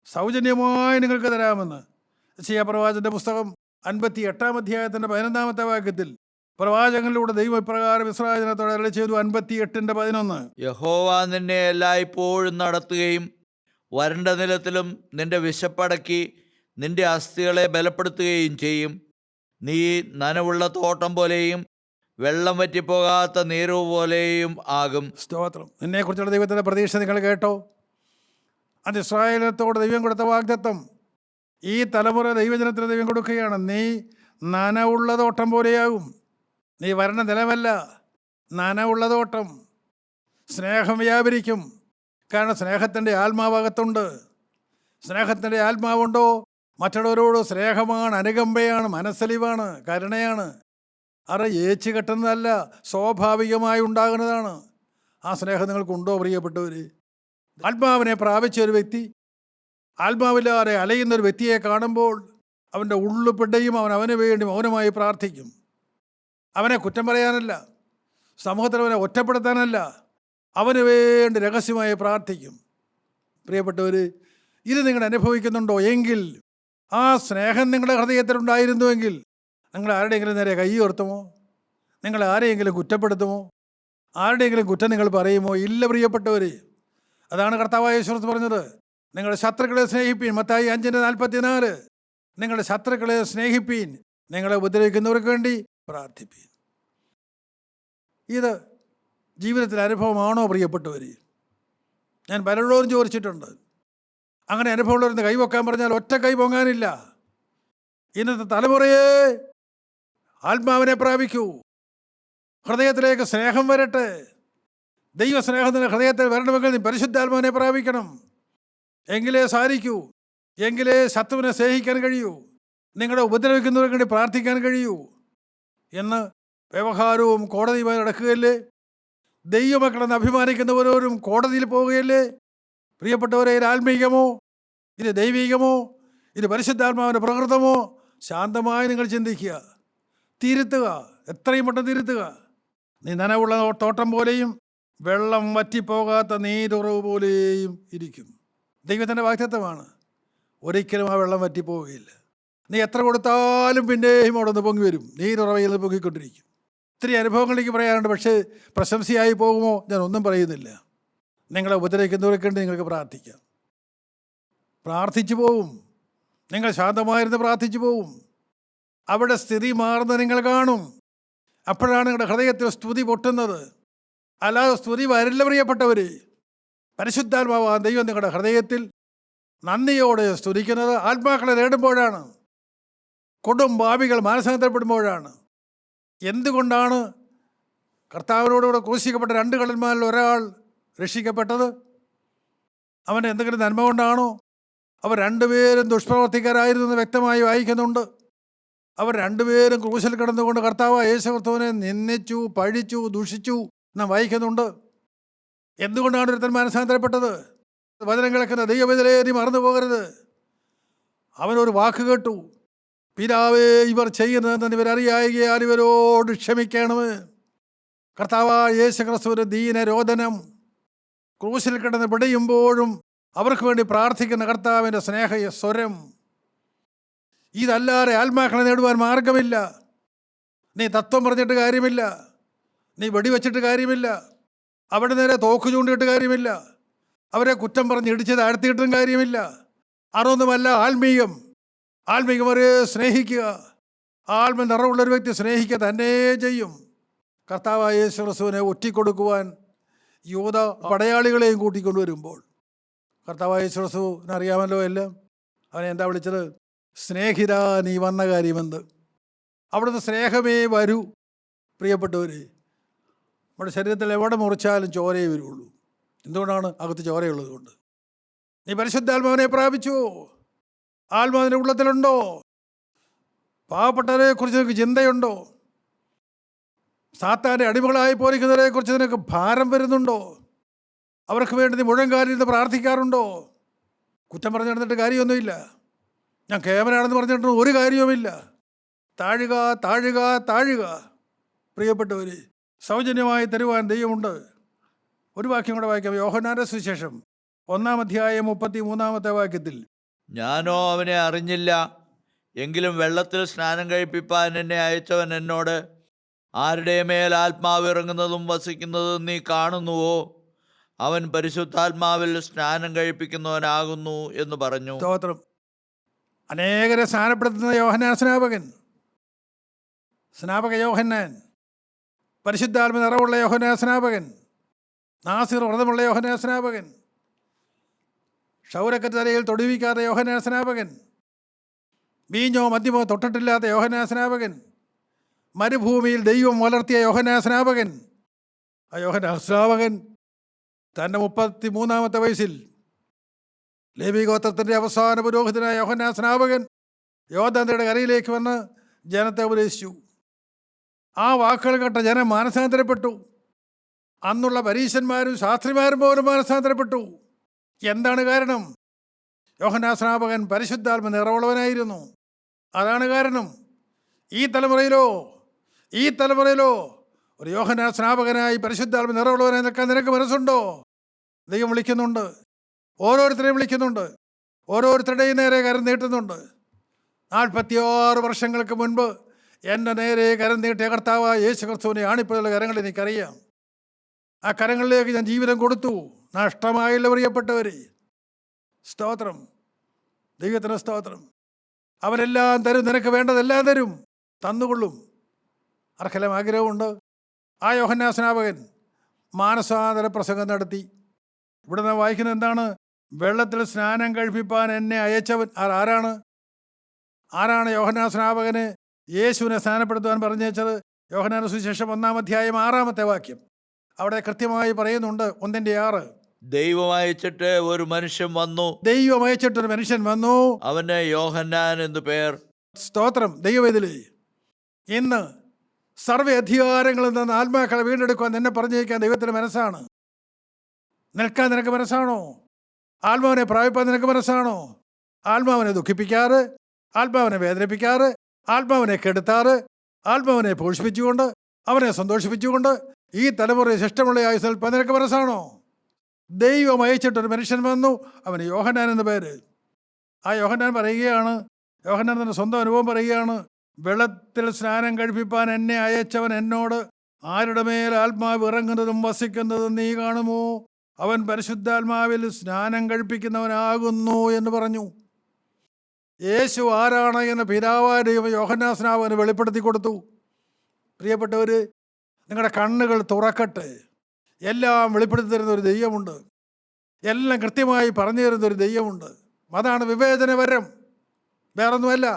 സൗജന്യമായി നിങ്ങൾക്ക് തരാമെന്ന് യെശയ്യാ പ്രവാചകന്റെ പുസ്തകം 58 അധ്യായത്തിൻ്റെ 11 വാക്യത്തിൽ പ്രവാചകനിലൂടെ ദൈവം ഇപ്രകാരം ഇസ്രായേൽ ജനത്തോട് അരുളി ചെയ്തു. 58:11 യഹോവ നിന്നെ എല്ലായ്പ്പോഴും നടത്തുകയും വരണ്ട നിലത്തിലും നിന്റെ വിശപ്പടക്കി നിന്റെ അസ്ഥികളെ ബലപ്പെടുത്തുകയും ചെയ്യും. നീ നനവുള്ള തോട്ടം പോലെയും വെള്ളം വറ്റിപ്പോകാത്ത നീരവ് പോലെയും ആകും. സ്തോത്രം. നിന്നെക്കുറിച്ചുള്ള ദൈവത്തിൻ്റെ പ്രതീക്ഷ നിങ്ങൾ കേട്ടോ? അത് ഇസ്രായേലത്തോട് ദൈവം കൊടുത്ത വാഗ്ദത്തം ഈ തലമുറ ദൈവജനത്തിന് ദൈവം കൊടുക്കുകയാണ്. നീ നനവുള്ള തോട്ടം പോലെയാകും. നീ വരണ്ട നിലമല്ല, നനവുള്ള തോട്ടം. സ്നേഹം വ്യാപരിക്കും. കാരണം സ്നേഹത്തിൻ്റെ ആത്മാവകത്തുണ്ട്. സ്നേഹത്തിൻ്റെ ആത്മാവുണ്ടോ മറ്റുള്ളവരോട് സ്നേഹമാണ്, അനുകമ്പയാണ്, മനസ്സലിവാണ്, കരുണയാണ്. അത് ഏച്ചു കെട്ടുന്നതല്ല, സ്വാഭാവികമായി ഉണ്ടാകുന്നതാണ്. ആ സ്നേഹം നിങ്ങൾക്കുണ്ടോ പ്രിയപ്പെട്ടവർ? ആത്മാവിനെ പ്രാപിച്ച ഒരു വ്യക്തി ആത്മാവില്ലാതെ അലയുന്നൊരു വ്യക്തിയെ കാണുമ്പോൾ അവൻ്റെ ഉള്ളു പിടയും. അവന് വേണ്ടി മൗനമായി പ്രാർത്ഥിക്കും. അവനെ കുറ്റം പറയാനല്ല, സമൂഹത്തിൽ അവനെ ഒറ്റപ്പെടുത്താനല്ല, അവന് വേണ്ടി രഹസ്യമായി പ്രാർത്ഥിക്കും. പ്രിയപ്പെട്ടവർ, ഇത് നിങ്ങൾ അനുഭവിക്കുന്നുണ്ടോ? എങ്കിൽ ആ സ്നേഹം നിങ്ങളുടെ ഹൃദയത്തിലുണ്ടായിരുന്നുവെങ്കിൽ നിങ്ങൾ ആരുടെയെങ്കിലും നേരെ കൈ ഉയർത്തുമോ? നിങ്ങൾ ആരെയെങ്കിലും കുറ്റപ്പെടുത്തുമോ? ആരുടെയെങ്കിലും കുറ്റം നിങ്ങൾ പറയുമോ? ഇല്ല പ്രിയപ്പെട്ടവർ. അതാണ് കർത്താവായ യേശു പറഞ്ഞത്, നിങ്ങളുടെ ശത്രുക്കളെ സ്നേഹിപ്പീൻ. മത്തായി 5:44. നിങ്ങളുടെ ശത്രുക്കളെ സ്നേഹിപ്പീൻ, നിങ്ങളെ ഉപദ്രവിക്കുന്നവർക്ക് വേണ്ടി പ്രാർത്ഥിപ്പീൻ. ഇത് ജീവിതത്തിലെ അനുഭവമാണോ പ്രിയപ്പെട്ടവർ? ഞാൻ പലരോടും ചോദിച്ചിട്ടുണ്ട്. അങ്ങനെ അനുഭവമുള്ളവരെന്ന് കൈവെക്കാൻ പറഞ്ഞാൽ ഒറ്റ കൈ പൊങ്ങാനില്ല. ഇന്നത്തെ തലമുറയെ ആത്മാവിനെ പ്രാപിക്കൂ. ഹൃദയത്തിലേക്ക് സ്നേഹം വരട്ടെ. ദൈവസ്നേഹത്തിന് ഹൃദയത്തിൽ വരണമെങ്കിൽ നീ പരിശുദ്ധാത്മാവിനെ പ്രാപിക്കണം. എങ്കിലേ സാധിക്കൂ. എങ്കിലേ ശത്രുവിനെ സ്നേഹിക്കാൻ കഴിയൂ. നിങ്ങളെ ഉപദ്രവിക്കുന്നവർക്ക് വേണ്ടി പ്രാർത്ഥിക്കാൻ കഴിയൂ. എന്ന് വ്യവഹാരവും കോടതിയുമായി നടക്കുകയല്ലേ? ദൈവമക്കളെന്ന് അഭിമാനിക്കുന്നവരോരും കോടതിയിൽ പോവുകയല്ലേ? പ്രിയപ്പെട്ടവരെ, ഇത് ആത്മീകമോ? ഇത് ദൈവികമോ? ഇത് പരിശുദ്ധാത്മാവിൻ്റെ പ്രകൃതമോ? ശാന്തമായി നിങ്ങൾ ചിന്തിക്കുക, തിരുത്തുക, എത്രയും പെട്ടെന്ന് തിരുത്തുക. നീ നനവുള്ള തോട്ടം പോലെയും വെള്ളം വറ്റിപ്പോകാത്ത നീരുറവ് പോലെയും ഇരിക്കും. ദൈവത്തിൻ്റെ വാഗ്ദത്തമാണ്. ഒരിക്കലും ആ വെള്ളം വറ്റിപ്പോവുകയില്ല. നീ എത്ര കൊടുത്താലും പിന്നെയും അവിടെ നിന്ന് പൊങ്ങി വരും. നീരുറവയിൽ നിന്ന് പൊങ്ങിക്കൊണ്ടിരിക്കും. ഒത്തിരി അനുഭവങ്ങളിലേക്ക് പറയാറുണ്ട്, പക്ഷേ പ്രശംസയായി പോകുമോ? ഞാൻ ഒന്നും പറയുന്നില്ല. നിങ്ങളെ ഉപദ്രവിക്കുന്നവർക്ക് വേണ്ടി നിങ്ങൾക്ക് പ്രാർത്ഥിക്കാം. പ്രാർത്ഥിച്ചു പോവും. നിങ്ങൾ ശാന്തമായിരുന്ന് പ്രാർത്ഥിച്ചു പോവും. അവിടെ സ്ഥിതി മാറുന്നത് നിങ്ങൾ കാണും. അപ്പോഴാണ് നിങ്ങളുടെ ഹൃദയത്തിൽ സ്തുതി പൊട്ടുന്നത്. അല്ലാതെ സ്തുതി വരില്ല പ്രിയപ്പെട്ടവർ. പരിശുദ്ധാത്മാവാൻ ദൈവം നിങ്ങളുടെ ഹൃദയത്തിൽ നന്ദിയോടെ സ്തുതിക്കുന്നത് ആത്മാക്കളെ നേടുമ്പോഴാണ്. കൊടും പാപികൾ മാനസാന്തരപ്പെടുമ്പോഴാണ്. എന്തുകൊണ്ടാണ് കർത്താവിനോടുകൂടെ ക്രൂശിക്കപ്പെട്ട 2 കള്ളന്മാരിൽ ഒരാൾ രക്ഷിക്കപ്പെട്ടത്? അവൻ്റെ എന്തെങ്കിലും നന്മ കൊണ്ടാണോ? അവർ 2 പേരും ദുഷ്പ്രവർത്തിക്കാരായിരുന്നു എന്ന് വ്യക്തമായി വായിക്കുന്നുണ്ട്. അവർ 2 പേരും ക്രൂശിൽ കിടന്നുകൊണ്ട് കർത്താവ് യേശുക്രിസ്തുവിനെ നിന്ദിച്ചു, പഴിച്ചു, ദൂഷിച്ചു എന്ന് വായിക്കുന്നുണ്ട്. എന്തുകൊണ്ടാണ് ഒരുത്തൻ മാനസാന്തരപ്പെട്ടത്? വചനം കേൾക്കുന്ന ദൈവവേദനയെ നീ മറന്നു പോകരുത്. അവനൊരു വാക്ക് കേട്ടു, പിതാവേ, ഇവർ ചെയ്യുന്നതെന്ന് ഇവരറിയായികയാൽ ഇവരോട് ക്ഷമിക്കണമേ. കർത്താവായ യേശുക്രിസ്തുവിന്റെ ദീനരോധനം, ക്രൂശിൽ കിടന്ന് പിടയുമ്പോഴും അവർക്ക് വേണ്ടി പ്രാർത്ഥിക്കുന്ന കർത്താവിൻ്റെ സ്നേഹ സ്വരം. ഇതല്ലാതെ ആത്മാക്കളെ നേടുവാൻ മാർഗമില്ല. നീ തത്വം പറഞ്ഞിട്ട് കാര്യമില്ല. നീ വെടിവെച്ചിട്ട് കാര്യമില്ല. അവിടെ നേരെ തോക്ക് ചൂണ്ടിയിട്ട് കാര്യമില്ല. അവരെ കുറ്റം പറഞ്ഞ് ഇടിച്ച് താഴ്ത്തിയിട്ടും കാര്യമില്ല. അതൊന്നുമല്ല ആത്മീയം. ആത്മീയം അവരെ സ്നേഹിക്കുക. ആത്മ നിറവുള്ളൊരു വ്യക്തി സ്നേഹിക്കുക തന്നെ ചെയ്യും. കർത്താവായ യേശു ക്രിസ്തുവിനെ ഒറ്റിക്കൊടുക്കുവാൻ യൂദ പടയാളികളെയും കൂട്ടിക്കൊണ്ടുവരുമ്പോൾ കർത്താവായ യേശു ക്രിസ്തുവിനെ അറിയാമല്ലോ എല്ലാം. അവനെ എന്താ വിളിച്ചത്? സ്നേഹിത, നീ വന്ന കാര്യമെന്ത്? അവിടുന്ന് സ്നേഹമേ വരൂ. പ്രിയപ്പെട്ടവർ, നമ്മുടെ ശരീരത്തിൽ എവിടെ മുറിച്ചാലും ചോരയേ വരുള്ളൂ. എന്തുകൊണ്ടാണ്? അകത്ത് ചോരയുള്ളത് കൊണ്ട്. നീ പരിശുദ്ധാത്മാവിനെ പ്രാപിച്ചു. ആത്മാവിൻ്റെ ഉള്ളത്തിലുണ്ടോ? പാവപ്പെട്ടവരെ കുറിച്ച് നിനക്ക് ചിന്തയുണ്ടോ? സാത്താൻ്റെ അടിമകളായി പോയിരിക്കുന്നവരെ കുറിച്ച് നിനക്ക് ഭാരം വരുന്നുണ്ടോ? അവർക്ക് വേണ്ടി നീ മുഴങ്കാലിൽ നിന്ന് പ്രാർത്ഥിക്കാറുണ്ടോ? കുറ്റം പറഞ്ഞു നടന്നിട്ട് കാര്യമൊന്നുമില്ല. ഞാൻ കേവലാണെന്ന് പറഞ്ഞിട്ട് ഒരു കാര്യവുമില്ല. താഴുക, താഴുക, താഴുക. പ്രിയപ്പെട്ടവർ, സൗജന്യമായി തരുവാൻ ദൈവമുണ്ട്. ഒരു വാക്യം കൂടെ വായിക്കാം. യോഹന്നാന്റെ സുവിശേഷം 1-ാം അധ്യായം 33-ാമത്തെ വാക്യത്തിൽ, ഞാനോ അവനെ അറിഞ്ഞില്ല, എങ്കിലും വെള്ളത്തിൽ സ്നാനം കഴിപ്പിപ്പാൻ എന്നെ അയച്ചവൻ എന്നോട്, ആരുടെ മേൽ ആത്മാവ് ഇറങ്ങുന്നതും വസിക്കുന്നതും നീ കാണുന്നുവോ, അവൻ പരിശുദ്ധാത്മാവിൽ സ്നാനം കഴിപ്പിക്കുന്നവനാകുന്നു എന്ന് പറഞ്ഞു. സ്തോത്രം. അനേകരെ സ്നാനപ്പെടുത്തുന്ന യോഹന്നാൻ സ്നാപക യോഹന്നാൻ, പരിശുദ്ധാത്മ നിറവുള്ള യോഹന്നാൻ സ്നാപകൻ, നാസിർ വ്രതമുള്ള യോഹന്നാൻ സ്നാപകൻ, ക്ഷൗരക്കറ്റ് തലയിൽ തൊടുവിക്കാത്ത യോഹന്നാൻ സ്നാപകൻ, വീഞ്ഞോ മദ്യമോ തൊട്ടിട്ടില്ലാത്ത യോഹന്നാൻ സ്നാപകൻ, മരുഭൂമിയിൽ ദൈവം വളർത്തിയ യോഹന്നാൻ സ്നാപകൻ. ആ യോഹന്നാൻ സ്നാപകൻ തൻ്റെ 33-ാമത്തെ വയസ്സിൽ ലേവി ഗോത്രത്തിൻ്റെ അവസാന പുരോഹിതനായ യോഹന്നാൻ സ്നാപകൻ യോർദാന്റെ കരയിലേക്ക് വന്ന് ജനത്തെ ഉപദേശിച്ചു. ആ വാക്കുകൾ കേട്ട ജനം മാനസാന്തരപ്പെട്ടു. അന്നുള്ള പരീശന്മാരും ശാസ്ത്രിമാരും പോലും മാനസാന്തരപ്പെട്ടു. എന്താണ് കാരണം? യോഹന്നാൻ സ്നാപകൻ പരിശുദ്ധാത്മ നിറവുള്ളവനായിരുന്നു. അതാണ് കാരണം. ഈ തലമുറയിലോ ഒരു യോഹന്നാൻ സ്നാപകനായി പരിശുദ്ധാത്മ നിറവുള്ളവനായി നിൽക്കാൻ നിനക്ക് മനസ്സുണ്ടോ? ദൈവം വിളിക്കുന്നുണ്ട്. ഓരോരുത്തരെയും വിളിക്കുന്നുണ്ട്. ഓരോരുത്തരുടെയും നേരെ കരം നീട്ടുന്നുണ്ട്. 46 വർഷങ്ങൾക്ക് മുൻപ് എൻ്റെ നേരെ കരം നീട്ടിയ കർത്താവായ യേശു ക്രിസ്തുവിനെ ആണിപ്പോഴുള്ള കരങ്ങൾ എനിക്കറിയാം. ആ കരങ്ങളിലേക്ക് ഞാൻ ജീവിതം കൊടുത്തു. നഷ്ടമായില്ല പ്രിയപ്പെട്ടവരെ. സ്തോത്രം, ദൈവത്തിന് സ്തോത്രം. അവനെല്ലാം തരും, നിനക്ക് വേണ്ടതെല്ലാം തരും, തന്നുകൊള്ളും. ആർക്കെല്ലാം ആഗ്രഹമുണ്ട്? ആ യോഹന്നാൻ സ്നാപകൻ മാനസാന്തര പ്രസംഗം നടത്തി. ഇവിടെ നാം വായിക്കുന്നത് എന്താണ്? വെള്ളത്തിൽ സ്നാനം കഴിപ്പിപ്പാൻ എന്നെ അയച്ചവൻ. ആരാണ് യോഹന്നാൻ സ്നാപകന് യേശുവിനെ സ്നാനപ്പെടുത്തുവാൻ പറഞ്ഞയച്ചത്? യോഹന്നാന്റെ സുവിശേഷം 1-ാം അധ്യായം 6-ാമത്തെ വാക്യം. അവിടെ കൃത്യമായി പറയുന്നുണ്ട്. 1:6. ദൈവം അയച്ചിട്ട് ഒരു മനുഷ്യൻ വന്നു, അവന് യോഹന്നാൻ എന്ന് പേർ. സ്തോത്രം. ദൈവവേദിലേ, ഇന്ന് സർവ്വ അധികാരങ്ങളിൽ നിന്ന് ആത്മാക്കളെ വീണ്ടെടുക്കുവാൻ നിന്നെ പറഞ്ഞേക്കാൻ ദൈവത്തിന് മനസ്സാണ്. നിൽക്കാൻ നിനക്ക് മനസ്സാണോ? ആത്മാവിനെ പ്രാപിപ്പാൻ നിനക്ക് മനസ്സാണോ? ആത്മാവിനെ ദുഃഖിപ്പിക്കാറ്, ആത്മാവിനെ വേദനിപ്പിക്കാറ്, ആത്മാവിനെ കെടുത്താറ്, ആത്മാവിനെ പോഷിപ്പിച്ചുകൊണ്ട് അവനെ സന്തോഷിപ്പിച്ചുകൊണ്ട് ഈ തലമുറയെ ശിഷ്ടമുള്ള ആയുസ് നിൽപ്പാൻ നിനക്ക് മനസ്സാണോ? ദൈവം അയച്ചിട്ടൊരു മനുഷ്യൻ വന്നു, അവന് യോഹന്നാൻ എന്ന് പേര്. ആ യോഹന്നാൻ പറയുകയാണ്, യോഹന്നാൻ തൻ്റെ സ്വന്തം അനുഭവം പറയുകയാണ്, വെള്ളത്തിൽ സ്നാനം കഴിപ്പിപ്പാൻ എന്നെ അയച്ചവൻ എന്നോട്, ആരുടെ മേൽ ആത്മാവ് ഇറങ്ങുന്നതും വസിക്കുന്നതും നീ കാണുമോ, അവൻ പരിശുദ്ധാത്മാവിൽ സ്നാനം കഴിപ്പിക്കുന്നവനാകുന്നു എന്ന് പറഞ്ഞു. യേശു ആരാണ് എന്ന് പിതാവായ ദൈവം യോഹന്നാൻ സ്നാപകന് വെളിപ്പെടുത്തി കൊടുത്തു. പ്രിയപ്പെട്ടവർ, നിങ്ങളുടെ കണ്ണുകൾ തുറക്കട്ടെ. എല്ലാം വെളിപ്പെടുത്തി തരുന്ന ഒരു ദൈവമുണ്ട്. എല്ലാം കൃത്യമായി പറഞ്ഞു തരുന്ന ഒരു ദൈവമുണ്ട്. അതാണ് വിവേചനവരം, വേറൊന്നുമല്ല.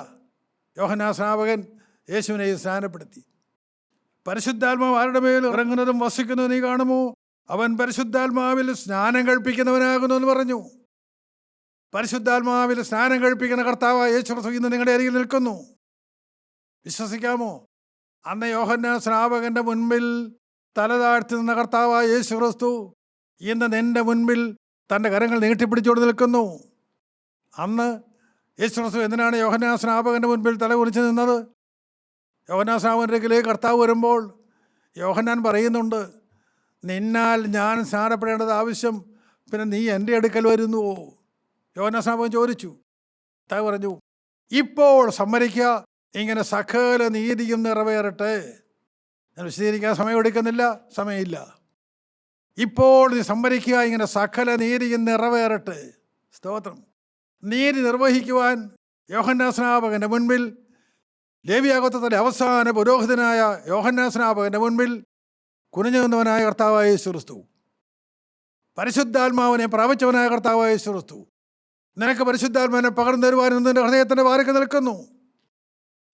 യോഹന്നാൻ സ്നാപകൻ യേശുവിനെ സ്നാനപ്പെടുത്തി. പരിശുദ്ധാത്മാവ് ആരുടെ മേൽ ഇറങ്ങുന്നതും വസിക്കുന്നതും നീ കാണുമോ, അവൻ പരിശുദ്ധാത്മാവിൽ സ്നാനം കഴിപ്പിക്കുന്നവനാകുന്നു എന്ന് പറഞ്ഞു. പരിശുദ്ധാത്മാവിൽ സ്നാനം കഴിപ്പിക്കുന്ന കർത്താവായ യേശു ക്രിസ്തു ഇന്ന് നിങ്ങളുടെ അരികിൽ നിൽക്കുന്നു. വിശ്വസിക്കാമോ? അന്ന് യോഹന്നാൻ സ്നാപകന്റെ മുൻപിൽ തല താഴ്ത്തി നിന്ന കർത്താവായ യേശു ക്രിസ്തു ഇന്ന് നിന്റെ മുൻപിൽ തൻ്റെ കരങ്ങൾ നീട്ടിപ്പിടിച്ചുകൊണ്ട് നിൽക്കുന്നു. അന്ന് യേശു ക്രിസ്തു എന്തിനാണ് യോഹന്നാൻ സ്നാപകന്റെ മുൻപിൽ തല കുനിച്ച് നിന്നത്? യോഹന്നാൻ സ്നാപകന്റെ അടുക്കലേക്ക് കർത്താവ് വരുമ്പോൾ യോഹന്നാൻ പറയുന്നുണ്ട്, നിന്നാൽ ഞാൻ സ്നാനപ്പെടേണ്ടത് ആവശ്യം, പിന്നെ നീ എൻ്റെ അടുക്കൽ വരുന്നുവോ? യോഹന്നാൻ സ്നാപകൻ ചോദിച്ചു. കർത്താവ് പറഞ്ഞു, ഇപ്പോൾ സമ്മതിക്കുക, ഇങ്ങനെ സകല നീതിയും നിറവേറട്ടെ. ഞാൻ വിശദീകരിക്കാൻ സമയമെടുക്കുന്നില്ല, സമയമില്ല. ഇപ്പോൾ നീ സമ്മതിക്കുക, ഇങ്ങനെ സകല നീതിയും നിറവേറട്ടെ. സ്തോത്രം. നീതി നിർവഹിക്കുവാൻ യോഹന്നാൻ സ്നാപകൻ്റെ മുൻപിൽ, ലേവ്യാഗോത്രത്തിലെ അവസാന പുരോഹിതനായ യോഹന്നാൻ സ്നാപകൻ്റെ മുൻപിൽ കുനിഞ്ഞു നിന്നവനായ കർത്താവായ യേശു ക്രിസ്തു, പരിശുദ്ധാത്മാവിനെ പ്രാപിച്ചവനായ കർത്താവായ യേശു ക്രിസ്തു നിനക്ക് പരിശുദ്ധാത്മാവിനെ പകർന്നു തരുവാനും നിന്റെ ഹൃദയത്തിൻ്റെ വാരക്ക് നിൽക്കുന്നു,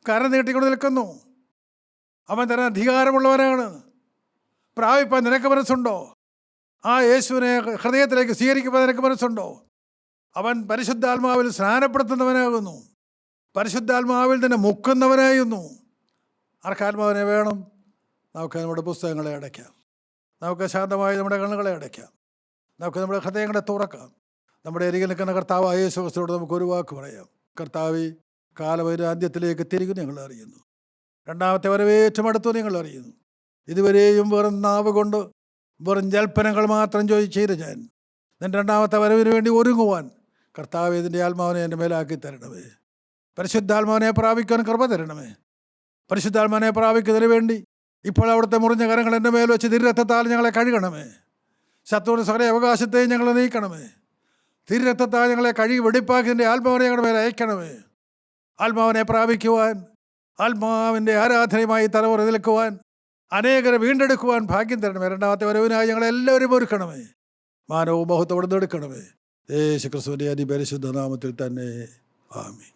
കരം നീട്ടിക്കൊണ്ട് നിൽക്കുന്നു. അവൻ തരാൻ അധികാരമുള്ളവനാണ്. പ്രാപിപ്പാൻ നിനക്ക് മനസ്സുണ്ടോ? ആ യേശുവിനെ ഹൃദയത്തിലേക്ക് സ്വീകരിക്കുവാൻ നിനക്ക് മനസ്സുണ്ടോ? അവൻ പരിശുദ്ധാത്മാവിൽ സ്നാനപ്പെടുത്തുന്നവനാകുന്നു, പരിശുദ്ധാത്മാവിൽ തന്നെ മുക്കുന്നവനായിരുന്നു. ആർക്കാത്മാവിനെ വേണം? നമുക്ക് നമ്മുടെ പുസ്തകങ്ങളെ അടയ്ക്കാം, നമുക്ക് ശാന്തമായി നമ്മുടെ കണ്ണുകളെ അടയ്ക്കാം, നമുക്ക് നമ്മുടെ ഹൃദയങ്ങളെ തുറക്കാം. നമ്മുടെ അരികിൽ നിൽക്കുന്ന കർത്താവായ യേശു ക്രിസ്തുവോട് നമുക്ക് ഒരു വാക്ക് പറയാം. കർത്താവെ, കാലവൈരാന്ത്യത്തിലേക്ക് തിരികെ ഞങ്ങൾ അറിയുന്നു. രണ്ടാമത്തെ വരവ് ഏറ്റവും അടുത്തു നിങ്ങൾ അറിയുന്നു. ഇതുവരെയും വെറും നാവ് കൊണ്ട് വെറും ജൽപ്പനങ്ങൾ മാത്രം ചെയ്ത് ഞാൻ നിൻ്റെ രണ്ടാമത്തെ വരവിന് വേണ്ടി ഒരുങ്ങുവാൻ കർത്താവെ, ഇതിൻ്റെ ആത്മാവിനെ എൻ്റെ മേലാക്കി തരണമേ. പരിശുദ്ധാത്മാവിനെ പ്രാപിക്കാൻ കൃപ തരണമേ. പരിശുദ്ധാത്മാവിനെ പ്രാപിക്കുന്നതിന് വേണ്ടി ഇപ്പോൾ അവിടുത്തെ മുറിഞ്ഞ കരങ്ങൾ എൻ്റെ മേൽ വെച്ച് തിരുരക്തത്താൽ ഞങ്ങളെ കഴുകണമേ. ശത്രുവിൻ്റെ സകല അവകാശത്തെയും ഞങ്ങളെ നീക്കണമേ. തിരുരക്തത്താൽ ഞങ്ങളെ കഴുകി വെടിപ്പാക്കിൻ്റെ ആത്മാവിനെ ഞങ്ങളുടെ മേലെ അയക്കണമേ. ആത്മാവിനെ പ്രാപിക്കുവാൻ, ആത്മാവിൻ്റെ ആരാധനയുമായി തലമുറ നിൽക്കുവാൻ, അനേകരെ വീണ്ടെടുക്കുവാൻ ഭാഗ്യം തരണമേ. രണ്ടാമത്തെ വരവിനായി ഞങ്ങളെല്ലാവരും ഒരുക്കണമേ. മാനവും ബഹുത്വം എടുക്കണമേ. യേശു ക്രിസ്തുവിൻ്റെ അതിപരിശുദ്ധ നാമത്തിൽ തന്നെ. ആമീൻ.